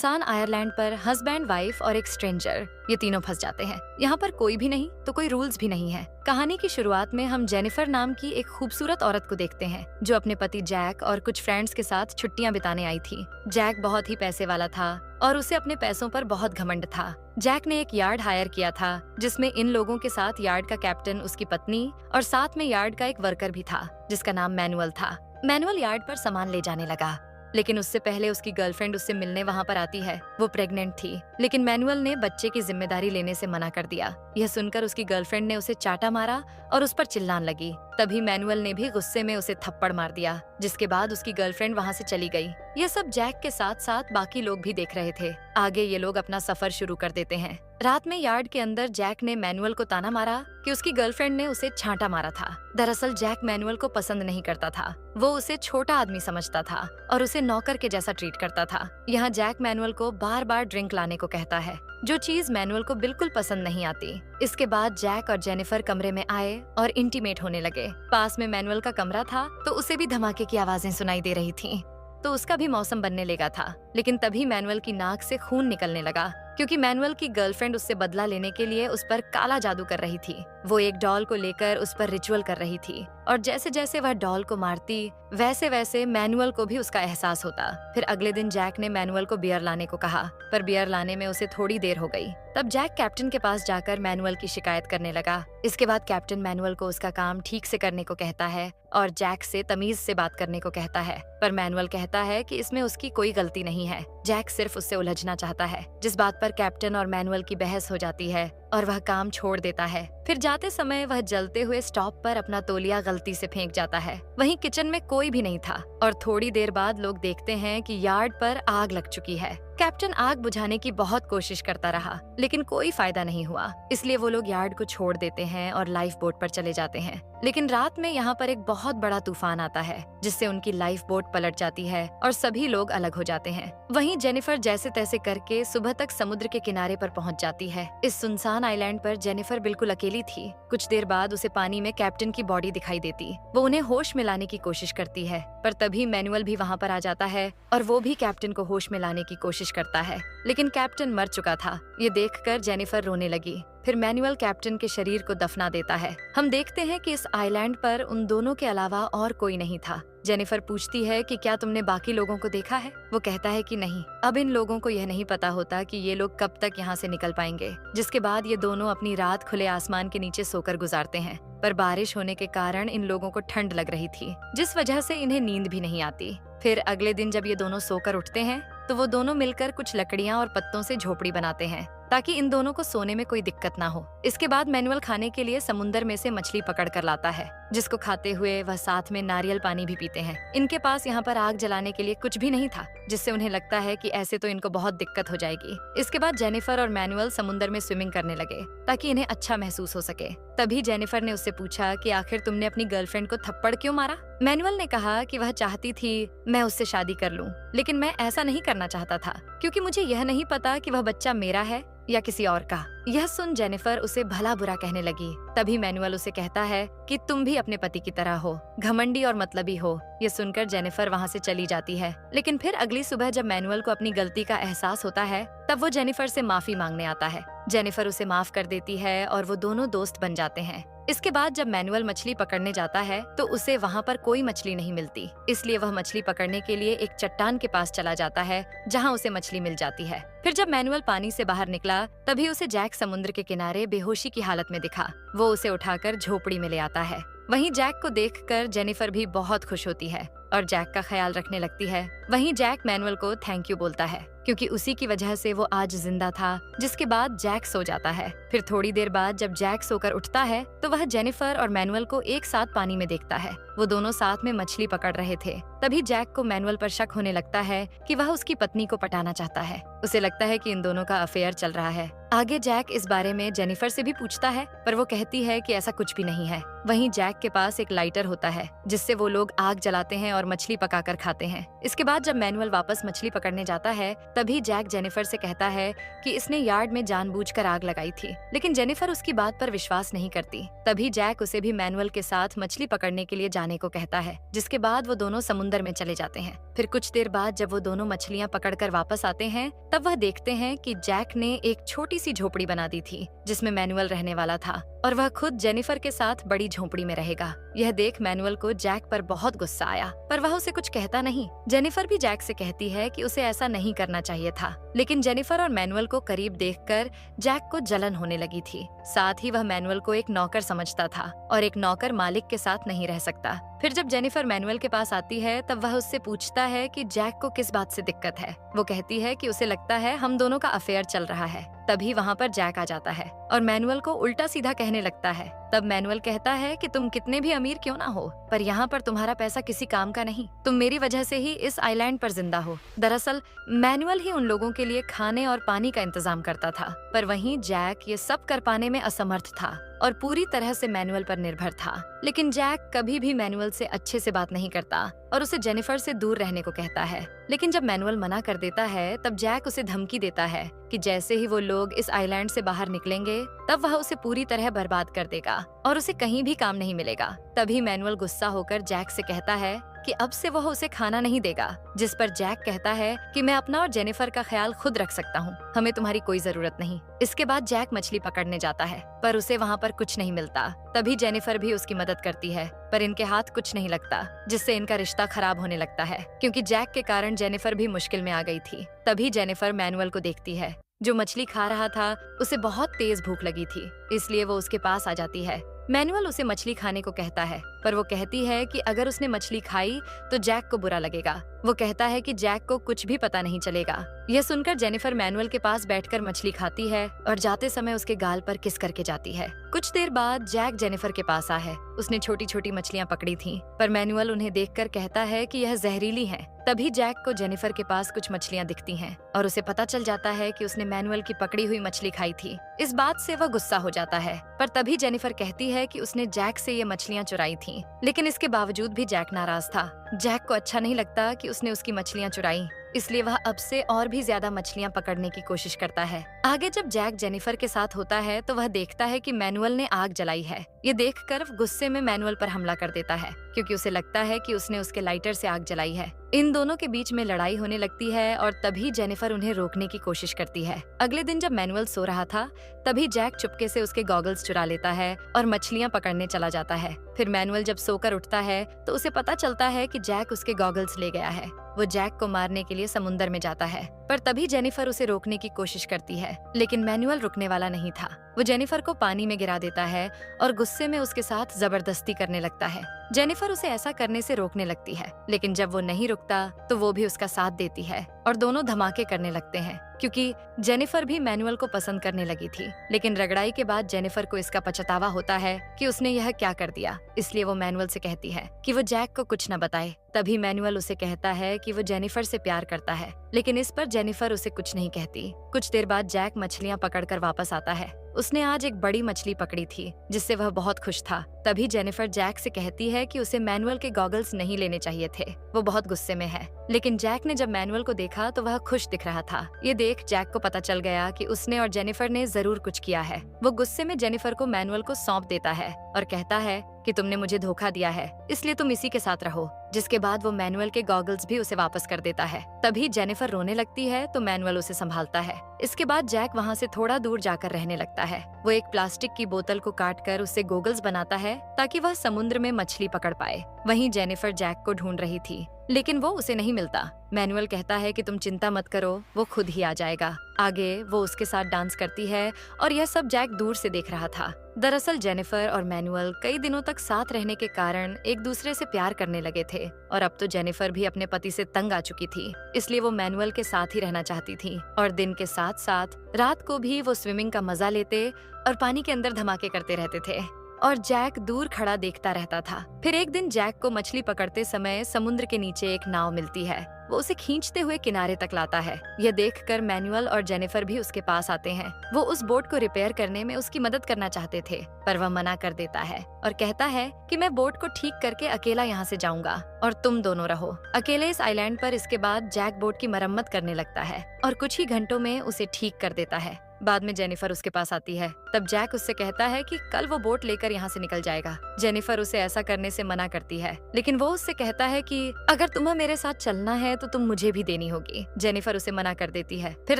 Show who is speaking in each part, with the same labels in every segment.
Speaker 1: सुनसान आयरलैंड पर husband, wife और एक स्ट्रेंजर, ये तीनों फंस जाते हैं। यहाँ पर कोई भी नहीं तो कोई रूल्स भी नहीं है। कहानी की शुरुआत में हम जेनिफर नाम की एक खूबसूरत औरत को देखते हैं जो अपने पति जैक और कुछ फ्रेंड्स के साथ छुट्टियां बिताने आई थी। जैक बहुत ही पैसे वाला था और उसे अपने पैसों पर बहुत घमंड था। जैक ने एक यार्ड हायर किया था जिसमें इन लोगों के साथ यार्ड का कैप्टन, उसकी पत्नी और साथ में यार्ड का एक वर्कर भी था जिसका नाम मैनुअल था। मैनुअल यार्ड पर सामान ले जाने लगा, लेकिन उससे पहले उसकी गर्लफ्रेंड उससे मिलने वहाँ पर आती है। वो प्रेग्नेंट थी, लेकिन मैनुअल ने बच्चे की जिम्मेदारी लेने से मना कर दिया। यह सुनकर उसकी गर्लफ्रेंड ने उसे चाटा मारा और उस पर चिल्लाने लगी। तभी मैनुअल ने भी गुस्से में उसे थप्पड़ मार दिया, जिसके बाद उसकी गर्लफ्रेंड वहाँ से चली गई। यह सब जैक के साथ साथ बाकी लोग भी देख रहे थे। आगे ये लोग अपना सफर शुरू कर देते हैं। रात में यार्ड के अंदर जैक ने मैनुअल को ताना मारा कि उसकी गर्लफ्रेंड ने उसे छांटा मारा था। दरअसल जैक मैनुअल को पसंद नहीं करता था। वो उसे छोटा आदमी समझता था और उसे नौकर के जैसा ट्रीट करता था। यहाँ जैक मैनुअल को बार बार ड्रिंक लाने को कहता है, जो चीज मैनुअल को बिल्कुल पसंद नहीं आती। इसके बाद जैक और जेनिफर कमरे में आए और इंटीमेट होने लगे। पास में मैनुअल का कमरा था तो उसे भी धमाके की आवाजें सुनाई दे रही थीं। तो उसका भी मौसम बनने लगा था, लेकिन तभी मैनुअल की नाक से खून निकलने लगा क्योंकि मैनुअल की गर्लफ्रेंड उससे बदला लेने के लिए उस पर काला जादू कर रही थी। वो एक डॉल को लेकर उस पर रिचुअल कर रही थी और जैसे जैसे वह डॉल को मारती वैसे वैसे मैनुअल को भी उसका एहसास होता। फिर अगले दिन जैक ने मैनुअल को बियर लाने को कहा, पर बियर लाने में उसे थोड़ी देर हो गई। तब जैक कैप्टन के पास जाकर मैनुअल की शिकायत करने लगा। इसके बाद कैप्टन मैनुअल को उसका काम ठीक से करने को कहता है और जैक से तमीज से बात करने को कहता है, पर मैनुअल कहता है कि इसमें उसकी कोई गलती नहीं है। जैक सिर्फ उससे उलझना चाहता है, जिस बात पर कैप्टन और मैनुअल की बहस हो जाती है और वह काम छोड़ देता है। फिर जाते समय वह जलते हुए स्टॉप पर अपना तौलिया गलती से फेंक जाता है। वहीं किचन में कोई भी नहीं था और थोड़ी देर बाद लोग देखते हैं कि यार्ड पर आग लग चुकी है। कैप्टन आग बुझाने की बहुत कोशिश करता रहा, लेकिन कोई फायदा नहीं हुआ। इसलिए वो लोग यार्ड को छोड़ देते हैं और लाइफ बोट पर चले जाते हैं। लेकिन रात में यहाँ पर एक बहुत बड़ा तूफान आता है जिससे उनकी लाइफ बोट पलट जाती है और सभी लोग अलग हो जाते हैं। वहीं जेनिफर जैसे तैसे करके सुबह तक समुद्र के किनारे पर पहुँच जाती है। इस सुनसान आइलैंड पर जेनिफर बिल्कुल अकेली थी। कुछ देर बाद उसे पानी में कैप्टन की बॉडी दिखाई देती। वो उन्हें होश में लाने की कोशिश करती है, पर तभी मैनुअल भी वहाँ पर आ जाता है और वो भी कैप्टन को होश में लाने की कोशिश करता है, लेकिन कैप्टन मर चुका था। ये देखकर जेनिफर रोने लगी। फिर मैनुअल कैप्टन के शरीर को दफना देता है। हम देखते हैं कि इस आइलैंड पर उन दोनों के अलावा और कोई नहीं था। जेनिफर पूछती है कि क्या तुमने बाकी लोगों को देखा है? वो कहता है कि नहीं। अब इन लोगों को यह नहीं पता होता कि ये लोग कब तक यहाँ से निकल पाएंगे। जिसके बाद ये दोनों अपनी रात खुले आसमान के नीचे सोकर गुजारते हैं, पर बारिश होने के कारण इन लोगों को ठंड लग रही थी, जिस वजह से इन्हें नींद भी नहीं आती। फिर अगले दिन जब ये दोनों सोकर उठते हैं तो वो दोनों मिलकर कुछ लकड़ियाँ और पत्तों से झोपड़ी बनाते हैं ताकि इन दोनों को सोने में कोई दिक्कत ना हो। इसके बाद मैनुअल खाने के लिए समुंदर में से मछली पकड़ कर लाता है, जिसको खाते हुए वह साथ में नारियल पानी भी पीते हैं। इनके पास यहाँ पर आग जलाने के लिए कुछ भी नहीं था, जिससे उन्हें लगता है कि ऐसे तो इनको बहुत दिक्कत हो जाएगी। इसके बाद जेनिफर और मैनुअल समुंदर में स्विमिंग करने लगे ताकि इन्हें अच्छा महसूस हो सके। तभी जेनिफर ने उससे पूछा कि आखिर तुमने अपनी गर्लफ्रेंड को थप्पड़ क्यों मारा? मैनुअल ने कहा कि वह चाहती थी मैं उससे शादी कर लूं, लेकिन मैं ऐसा नहीं करना चाहता था क्योंकि मुझे यह नहीं पता कि वह बच्चा मेरा है या किसी और का। यह सुन जेनिफर उसे भला बुरा कहने लगी। तभी मैनुअल उसे कहता है कि तुम भी अपने पति की तरह हो, घमंडी और मतलबी हो। ये सुनकर जेनिफर वहाँ से चली जाती है। लेकिन फिर अगली सुबह जब मैनुअल को अपनी गलती का एहसास होता है तब वो जेनिफर से माफी मांगने आता है। जेनिफर उसे माफ कर देती है और वो दोनों दोस्त बन जाते हैं। इसके बाद जब मैनुअल मछली पकड़ने जाता है तो उसे वहाँ पर कोई मछली नहीं मिलती, इसलिए वह मछली पकड़ने के लिए एक चट्टान के पास चला जाता है जहाँ उसे मछली मिल जाती है। फिर जब मैनुअल पानी से बाहर निकला तभी उसे जैक समुद्र के किनारे बेहोशी की हालत में दिखा। वो उसे उठाकर झोपड़ी में ले आता है। वहीं जैक को देखकर जेनिफर भी बहुत खुश होती है और जैक का ख्याल रखने लगती है। वहीं जैक मैनुअल को थैंक यू बोलता है क्योंकि उसी की वजह से वो आज जिंदा था। जिसके बाद जैक सो जाता है। फिर थोड़ी देर बाद जब जैक सोकर उठता है तो वह जेनिफर और मैनुअल को एक साथ पानी में देखता है। वो दोनों साथ में मछली पकड़ रहे थे। तभी जैक को मैनुअल पर शक होने लगता है कि वह उसकी पत्नी को पटाना चाहता है। उसे लगता है कि इन दोनों का अफेयर चल रहा है। आगे जैक इस बारे में जेनिफर से भी पूछता है, पर वो कहती है कि ऐसा कुछ भी नहीं है। वहीं जैक के पास एक लाइटर होता है जिससे वो लोग आग जलाते हैं और और मछली पकाकर खाते हैं। इसके बाद जब मैनुअल वापस मछली पकड़ने जाता है, तभी जैक जेनिफर से कहता है कि इसने यार्ड में जानबूझकर आग लगाई थी, लेकिन जेनिफर उसकी बात पर विश्वास नहीं करती। तभी जैक उसे भी मैनुअल के साथ मछली पकड़ने के लिए जाने को कहता है, जिसके बाद वो दोनों समुद्र में चले जाते हैं। फिर कुछ देर बाद जब वो दोनों मछलियां पकड़कर वापस आते हैं, तब वह देखते हैं कि जैक ने एक छोटी सी झोपड़ी बना दी थी जिसमें मैनुअल रहने वाला था और वह खुद जेनिफर के साथ बड़ी झोपड़ी में रहेगा। यह देख मैनुअल को जैक पर बहुत गुस्सा आया, पर वह उसे कुछ कहता नहीं। जेनिफर भी जैक से कहती है कि उसे ऐसा नहीं करना चाहिए था, लेकिन जेनिफर और मैनुअल को करीब देखकर जैक को जलन होने लगी थी। साथ ही वह मैनुअल को एक नौकर समझता था और एक नौकर मालिक के साथ नहीं रह सकता। फिर जब जेनिफर मैनुअल के पास आती है, तब वह उससे पूछता है कि जैक को किस बात से दिक्कत है। वो कहती है कि उसे लगता है हम दोनों का अफेयर चल रहा है। तभी वहाँ पर जैक आ जाता है और मैनुअल को उल्टा सीधा कहने लगता है। तब मैनुअल कहता है कि तुम कितने भी अमीर क्यों ना हो, पर यहाँ पर तुम्हारा पैसा किसी काम का नहीं। तुम मेरी वजह से ही इस आइलैंड पर जिंदा हो। दरअसल मैनुअल ही उन लोगों के लिए खाने और पानी का इंतजाम करता था, पर वहीं जैक ये सब कर पाने में असमर्थ था और पूरी तरह से मैनुअल पर निर्भर था। लेकिन जैक कभी भी मैनुअल से अच्छे से बात नहीं करता और उसे जेनिफर से दूर रहने को कहता है। लेकिन जब मैनुअल मना कर देता है, तब जैक उसे धमकी देता है कि जैसे ही वो लोग इस आइलैंड से बाहर निकलेंगे, तब वह उसे पूरी तरह बर्बाद कर देगा और उसे कहीं भी काम नहीं मिलेगा। तभी मैनुअल गुस्सा होकर जैक से कहता है कि अब से वह उसे खाना नहीं देगा, जिस पर जैक कहता है कि मैं अपना और जेनिफर का ख्याल खुद रख सकता हूँ, हमें तुम्हारी कोई जरूरत नहीं। इसके बाद जैक मछली पकड़ने जाता है, पर उसे वहाँ पर कुछ नहीं मिलता। तभी जेनिफर भी उसकी मदद करती है, पर इनके हाथ कुछ नहीं लगता, जिससे इनका रिश्ता खराब होने लगता है, क्योंकि जैक के कारण जेनिफर भी मुश्किल में आ गई थी। तभी जेनिफर मैनुअल को देखती है, जो मछली खा रहा था। उसे बहुत तेज भूख लगी थी, इसलिए वो उसके पास आ जाती है। मैनुअल उसे मछली खाने को कहता है, पर वो कहती है कि अगर उसने मछली खाई तो जैक को बुरा लगेगा। वो कहता है कि जैक को कुछ भी पता नहीं चलेगा। यह सुनकर जेनिफर मैनुअल के पास बैठकर मछली खाती है और जाते समय उसके गाल पर किस करके जाती है। कुछ देर बाद जैक जेनिफर के पास आया है। उसने छोटी छोटी मछलियां पकड़ी थीं, पर मैनुअल उन्हें देखकर कहता है कि यह जहरीली हैं। तभी जैक को जेनिफर के पास कुछ मछलियां दिखती हैं और उसे पता चल जाता है कि उसने मैनुअल की पकड़ी हुई मछली खाई थी। इस बात से वह गुस्सा हो जाता है, पर तभी जेनिफर कहती है कि उसने जैक से ये मछलियां चुराई थीं। लेकिन इसके बावजूद भी जैक नाराज था। जैक को अच्छा नहीं लगता कि उसने उसकी मछलियां चुराई, इसलिए वह अब से और भी ज्यादा मछलियां पकड़ने की कोशिश करता है। आगे जब जैक जेनिफर के साथ होता है, तो वह देखता है कि मैनुअल ने आग जलाई है। ये देखकर गुस्से में मैनुअल पर हमला कर देता है, क्योंकि उसे लगता है कि उसने उसके लाइटर से आग जलाई है। इन दोनों के बीच में लड़ाई होने लगती है और तभी जेनिफर उन्हें रोकने की कोशिश करती है। अगले दिन जब मैनुअल सो रहा था, तभी जैक चुपके से उसके गॉगल्स चुरा लेता है और मछलियां पकड़ने चला जाता है। फिर मैनुअल जब सोकर उठता है, तो उसे पता चलता है कि जैक उसके गॉगल्स ले गया है। वो जैक को मारने के लिए समुंदर में जाता है, पर तभी जेनिफर उसे रोकने की कोशिश करती है, लेकिन मैनुअल रुकने वाला नहीं था। वो जेनिफर को पानी में गिरा देता है और गुस्से में उसके साथ जबरदस्ती करने लगता है। जेनिफर उसे ऐसा करने से रोकने लगती है, लेकिन जब वो नहीं रुकता तो वो भी उसका साथ देती है और दोनों धमाके करने लगते हैं, क्योंकि जेनिफर भी मैनुअल को पसंद करने लगी थी। लेकिन रगड़ाई के बाद जेनिफर को इसका पछतावा होता है कि उसने यह क्या कर दिया, इसलिए वो मैनुअल से कहती है कि वो जैक को कुछ न बताए। तभी मैनुअल उसे कहता है कि वो जेनिफर से प्यार करता है, लेकिन इस पर जेनिफर उसे कुछ नहीं कहती। कुछ देर बाद जैक मछलियां पकड़कर वापस आता है। उसने आज एक बड़ी मछली पकड़ी थी, जिससे वह बहुत खुश था। तभी जेनिफर जैक से कहती है कि उसे मैनुअल के गॉगल्स नहीं लेने चाहिए थे, वो बहुत गुस्से में है। लेकिन जैक ने जब मैनुअल को देखा तो वह खुश दिख रहा था। ये देख जैक को पता चल गया कि उसने और जेनिफर ने जरूर कुछ किया है। वो गुस्से में जेनिफर को मैनुअल को सौंप देता है और कहता है कि तुमने मुझे धोखा दिया है, इसलिए तुम इसी के साथ रहो। जिसके बाद वो मैनुअल के गॉगल्स भी उसे वापस कर देता है। तभी जेनिफर रोने लगती है तो मैनुअल उसे संभालता है। इसके बाद जैक वहाँ से थोड़ा दूर जाकर रहने लगता है। वो एक प्लास्टिक की बोतल को काटकर उससे गोगल्स बनाता है ताकि वह समुद्र में मछली पकड़ पाए। वहीं जेनिफर जैक को ढूंढ रही थी, लेकिन वो उसे नहीं मिलता। मैनुअल कहता है कि तुम चिंता मत करो, वो खुद ही आ जाएगा। आगे वो उसके साथ डांस करती है और यह सब जैक दूर से देख रहा था। दरअसल जेनिफर और मैनुअल कई दिनों तक साथ रहने के कारण एक दूसरे से प्यार करने लगे थे और अब तो जेनिफर भी अपने पति से तंग आ चुकी थी, इसलिए वो मैनुअल के साथ ही रहना चाहती थी और दिन के साथ साथ रात को भी वो स्विमिंग का मजा लेते और पानी के अंदर धमाके करते रहते थे और जैक दूर खड़ा देखता रहता था। फिर एक दिन जैक को मछली पकड़ते समय समुद्र के नीचे एक नाव मिलती है। वो उसे खींचते हुए किनारे तक लाता है। यह देखकर मैनुअल और जेनिफर भी उसके पास आते हैं। वो उस बोट को रिपेयर करने में उसकी मदद करना चाहते थे, पर वह मना कर देता है और कहता है कि मैं बोट को ठीक करके अकेला यहाँ से जाऊंगा और तुम दोनों रहो अकेले इस आइलैंड पर। इसके बाद जैक बोट की मरम्मत करने लगता है और कुछ ही घंटों में उसे ठीक कर देता है। बाद में जेनिफर उसके पास आती है। तब जैक उससे कहता है कि कल वो बोट लेकर यहाँ से निकल जाएगा। जेनिफर उसे ऐसा करने से मना करती है, लेकिन वो उससे कहता है कि अगर तुम्हें मेरे साथ चलना है तो तुम मुझे भी देनी होगी। जेनिफर उसे मना कर देती है। फिर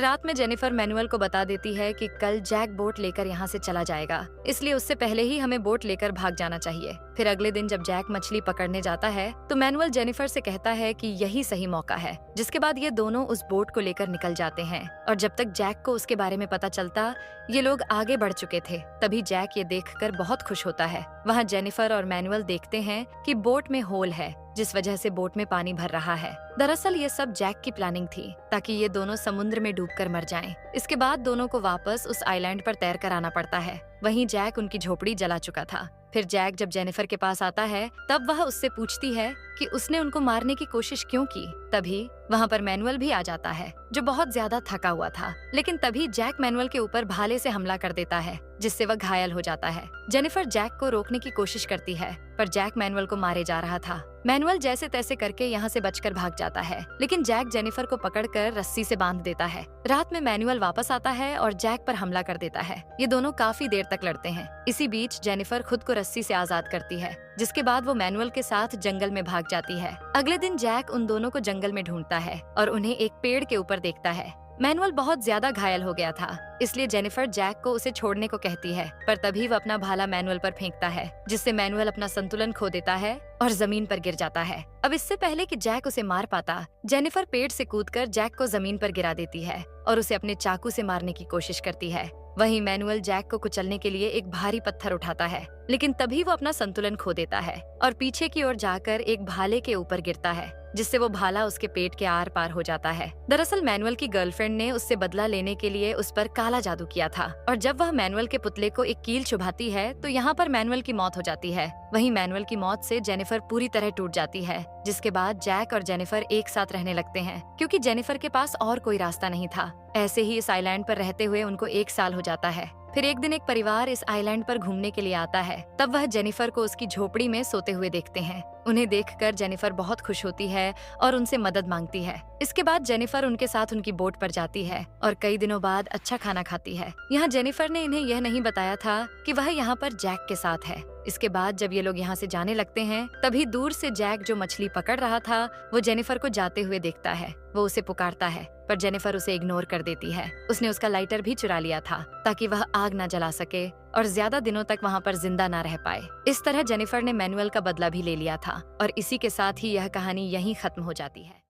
Speaker 1: रात में जेनिफर मैनुअल को बता देती है कि कल जैक बोट लेकर यहाँ से चला जाएगा, इसलिए उससे पहले ही हमें बोट लेकर भाग जाना चाहिए। फिर अगले दिन जब जैक मछली पकड़ने जाता है तो मैनुअल जेनिफर से कहता है कि यही सही मौका है। जिसके बाद ये दोनों उस बोट को लेकर निकल जाते हैं और जब तक जैक को उसके बारे में पता चलता ये लोग आगे बढ़ चुके थे। तभी जैक ये देखकर बहुत खुश होता है। वहाँ जेनिफर और मैनुअल देखते हैं कि बोट में होल है, जिस वजह से बोट में पानी भर रहा है। दरअसल ये सब जैक की प्लानिंग थी ताकि ये दोनों समुद्र में डूबकर मर जाएं। इसके बाद दोनों को वापस उस आइलैंड पर तैर कर आना पड़ता है। वहीं जैक उनकी झोपड़ी जला चुका था। फिर जैक जब जेनिफर के पास आता है तब वह उससे पूछती है कि उसने उनको मारने की कोशिश क्यों की। तभी वहाँ पर मैनुअल भी आ जाता है जो बहुत ज्यादा थका हुआ था, लेकिन तभी जैक मैनुअल के ऊपर भाले से हमला कर देता है जिससे वह घायल हो जाता है। जेनिफर जैक को रोकने की कोशिश करती है पर जैक मैनुअल को मारे जा रहा था। मैनुअल जैसे तैसे करके यहाँ से बचकर भाग जाता है, लेकिन जैक जेनिफर को पकड़कर रस्सी से बांध देता है। रात में मैनुअल वापस आता है और जैक पर हमला कर देता है। ये दोनों काफी देर तक लड़ते हैं। इसी बीच जेनिफर खुद को रस्सी से आजाद करती है, जिसके बाद वो मैनुअल के साथ जंगल में भाग जाती है। अगले दिन जैक उन दोनों को जंगल में ढूंढता है और उन्हें एक पेड़ के ऊपर देखता है। मैनुअल बहुत ज्यादा घायल हो गया था, इसलिए जेनिफर जैक को उसे छोड़ने को कहती है, पर तभी वह अपना भाला मैनुअल पर फेंकता है जिससे मैनुअल अपना संतुलन खो देता है और जमीन पर गिर जाता है। अब इससे पहले कि जैक उसे मार पाता, जेनिफर पेड़ से कूदकर जैक को जमीन पर गिरा देती है और उसे अपने चाकू से मारने की कोशिश करती है। वहीं मैनुअल जैक को कुचलने के लिए एक भारी पत्थर उठाता है, लेकिन तभी वो अपना संतुलन खो देता है और पीछे की ओर जाकर एक भाले के ऊपर गिरता है, जिससे वो भाला उसके पेट के आर पार हो जाता है। दरअसल मैनुअल की गर्लफ्रेंड ने उससे बदला लेने के लिए उस पर काला जादू किया था और जब वह मैनुअल के पुतले को एक कील चुभाती है तो यहाँ पर मैनुअल की मौत हो जाती है। वहीं मैनुअल की मौत से जेनिफर पूरी तरह टूट जाती है, जिसके बाद जैक और जेनिफर एक साथ रहने लगते हैं क्योंकि जेनिफर के पास और कोई रास्ता नहीं था। ऐसे ही इस आइलैंड पर रहते हुए उनको 1 साल हो जाता है। फिर एक दिन एक परिवार इस आइलैंड पर घूमने के लिए आता है। तब वह जेनिफर को उसकी झोपड़ी में सोते हुए देखते हैं। उन्हें देखकर जेनिफर बहुत खुश होती है और उनसे मदद मांगती है। इसके बाद जेनिफर उनके साथ उनकी बोट पर जाती है और कई दिनों बाद अच्छा खाना खाती है। यहाँ जेनिफर ने इन्हें यह नहीं बताया था कि वह यहाँ पर जैक के साथ है। इसके बाद जब ये लोग यहाँ से जाने लगते हैं तभी दूर से जैक जो मछली पकड़ रहा था वो जेनिफर को जाते हुए देखता है। वो उसे पुकारता है पर जेनिफर उसे इग्नोर कर देती है। उसने उसका लाइटर भी चुरा लिया था ताकि वह आग न जला सके और ज्यादा दिनों तक वहाँ पर जिंदा न रह पाए। इस तरह जेनिफर ने मैनुअल का बदला भी ले लिया था और इसी के साथ ही यह कहानी यहीं खत्म हो जाती है।